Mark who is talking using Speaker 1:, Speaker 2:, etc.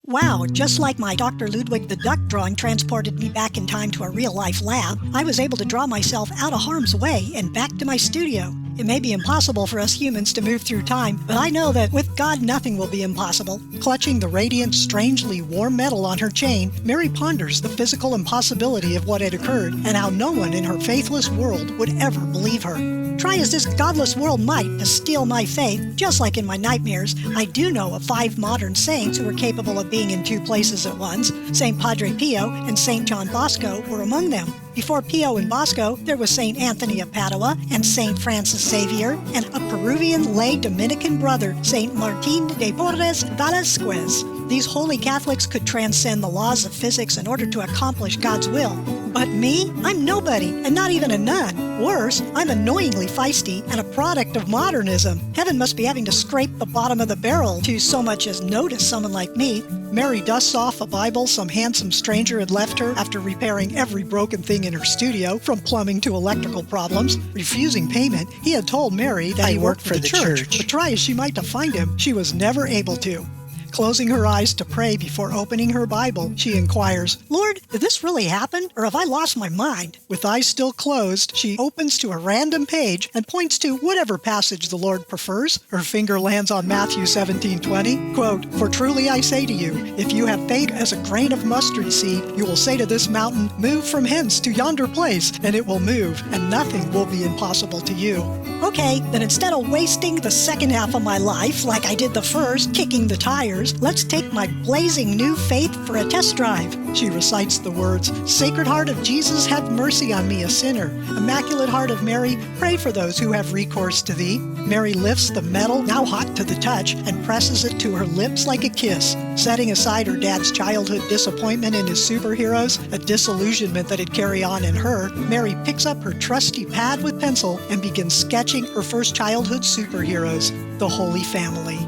Speaker 1: Wow, just like my Dr. Ludwig the Duck drawing transported me back in time to a real-life lab, I was able to draw myself out of harm's way and back to my studio. It may be impossible for us humans to move through time, but I know that with God nothing will be impossible. Clutching the radiant, strangely warm metal on her chain, Mary ponders the physical impossibility of what had occurred and how no one in her faithless world would ever believe her. Try as this godless world might to steal my faith, just like in my nightmares, I do know of 5 modern saints who were capable of being in 2 places at once. St. Padre Pio and St. John Bosco were among them. Before Pio and Bosco, there was St. Anthony of Padua and St. Francis Xavier, and a Peruvian lay Dominican brother, St. Martin de Porres Velasquez. These holy Catholics could transcend the laws of physics in order to accomplish God's will. But me? I'm nobody, and not even a nun. Worse, I'm annoyingly feisty and a product of modernism. Heaven must be having to scrape the bottom of the barrel to so much as notice someone like me. Mary dusts off a Bible some handsome stranger had left her after repairing every broken thing in her studio, from plumbing to electrical problems. Refusing payment, he had told Mary that he worked for the church, but try as she might to find him, she was never able to. Closing her eyes to pray before opening her Bible, she inquires, "Lord, did this really happen, or have I lost my mind?" With eyes still closed, she opens to a random page and points to whatever passage the Lord prefers. Her finger lands on Matthew 17:20. Quote, "For truly I say to you, if you have faith as a grain of mustard seed, you will say to this mountain, 'Move from hence to yonder place,' and it will move, and nothing will be impossible to you." Okay, then instead of wasting the second half of my life like I did the first, kicking the tires, let's take my blazing new faith for a test drive. She recites the words, "Sacred Heart of Jesus, have mercy on me, a sinner. Immaculate Heart of Mary, pray for those who have recourse to thee." Mary lifts the metal, now hot to the touch, and presses it to her lips like a kiss. Setting aside her dad's childhood disappointment in his superheroes, a disillusionment that'd carry on in her, Mary picks up her trusty pad with pencil and begins sketching her first childhood superheroes, the Holy Family.